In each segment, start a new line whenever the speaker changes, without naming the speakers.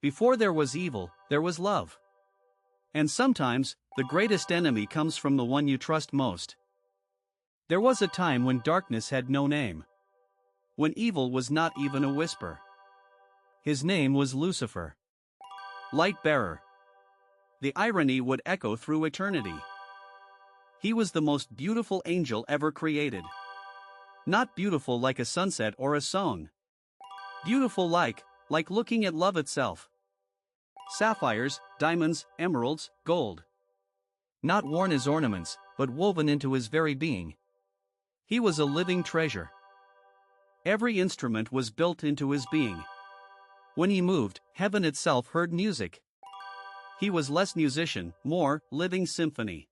Before there was evil, there was love. And sometimes, the greatest enemy comes from the one you trust most. There was a time when darkness had no name. When evil was not even a whisper. His name was Lucifer. Light bearer. The irony would echo through eternity. He was the most beautiful angel ever created. Not beautiful like a sunset or a song. Beautiful like looking at love itself. Sapphires, diamonds, emeralds, gold. Not worn as ornaments, but woven into his very being. He was a living treasure. Every instrument was built into his being. When he moved, heaven itself heard music. He was less musician, more living symphony.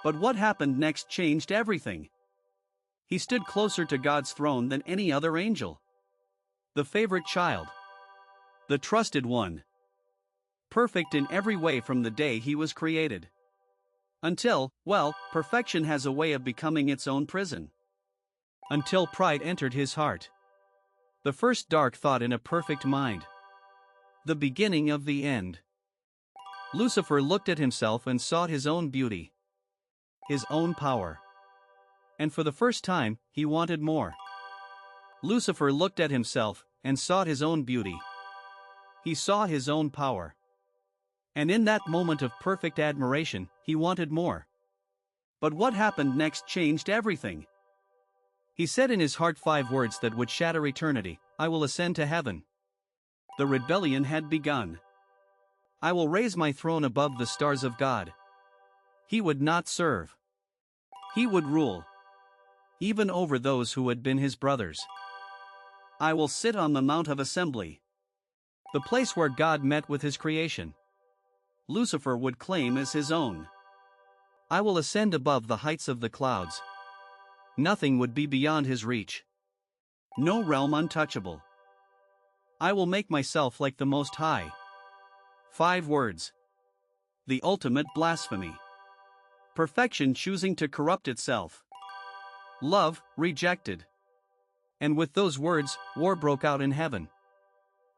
But what happened next changed everything. He stood closer to God's throne than any other angel. The favorite child. The trusted one. Perfect in every way from the day he was created. Until, well, perfection has a way of becoming its own prison. Until pride entered his heart. The first dark thought in a perfect mind. The beginning of the end. Lucifer looked at himself and saw his own beauty. His own power. And for the first time, he wanted more. Lucifer looked at himself and saw his own beauty. He saw his own power. And in that moment of perfect admiration, he wanted more. But what happened next changed everything. He said in his heart 5 words that would shatter eternity: I will ascend to heaven. The rebellion had begun. I will raise my throne above the stars of God. He would not serve. He would rule. Even over those who had been his brothers. I will sit on the Mount of Assembly. The place where God met with his creation. Lucifer would claim as his own. I will ascend above the heights of the clouds. Nothing would be beyond his reach. No realm untouchable. I will make myself like the Most High. 5 words. The ultimate blasphemy. Perfection choosing to corrupt itself. Love rejected. And with those words, war broke out in heaven.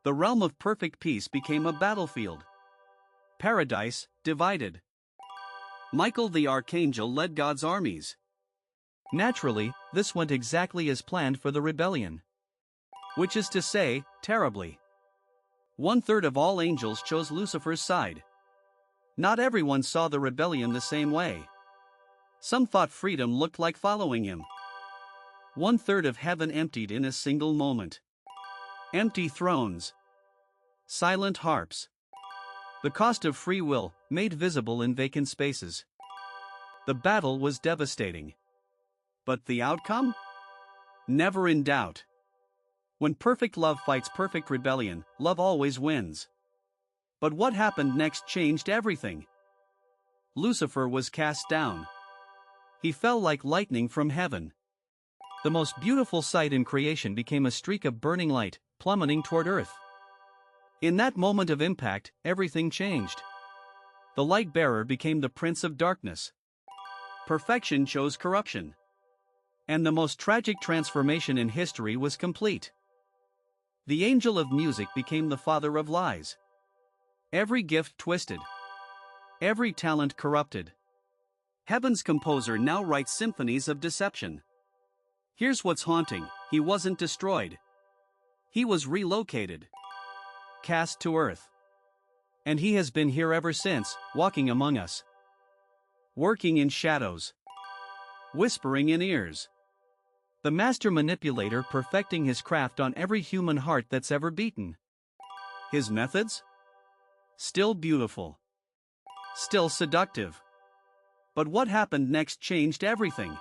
The realm of perfect peace became a battlefield. Paradise divided. Michael the archangel led God's armies. Naturally, this went exactly as planned for the rebellion. Which is to say, terribly. 1/3 of all angels chose Lucifer's side. Not everyone saw the rebellion the same way. Some thought freedom looked like following him. 1/3 of heaven emptied in a single moment. Empty thrones. Silent harps. The cost of free will, made visible in vacant spaces. The battle was devastating. But the outcome? Never in doubt. When perfect love fights perfect rebellion, love always wins. But what happened next changed everything. Lucifer was cast down. He fell like lightning from heaven. The most beautiful sight in creation became a streak of burning light, plummeting toward earth. In that moment of impact, everything changed. The light bearer became the prince of darkness. Perfection chose corruption. And the most tragic transformation in history was complete. The angel of music became the father of lies. Every gift twisted. Every talent corrupted. Heaven's composer now writes symphonies of deception. Here's what's haunting: he wasn't destroyed. He was relocated. Cast to earth. And he has been here ever since, walking among us. Working in shadows. Whispering in ears. The master manipulator perfecting his craft on every human heart that's ever beaten. His methods? Still beautiful. Still seductive. But what happened next changed everything.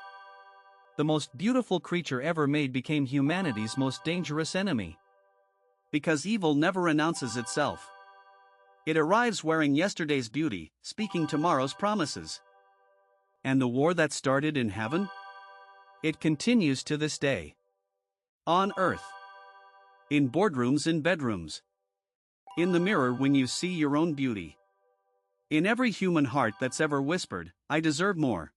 The most beautiful creature ever made became humanity's most dangerous enemy. Because evil never announces itself. It arrives wearing yesterday's beauty, speaking tomorrow's promises. And the war that started in heaven? It continues to this day. On earth. In boardrooms, in bedrooms. In the mirror when you see your own beauty. In every human heart that's ever whispered, I deserve more.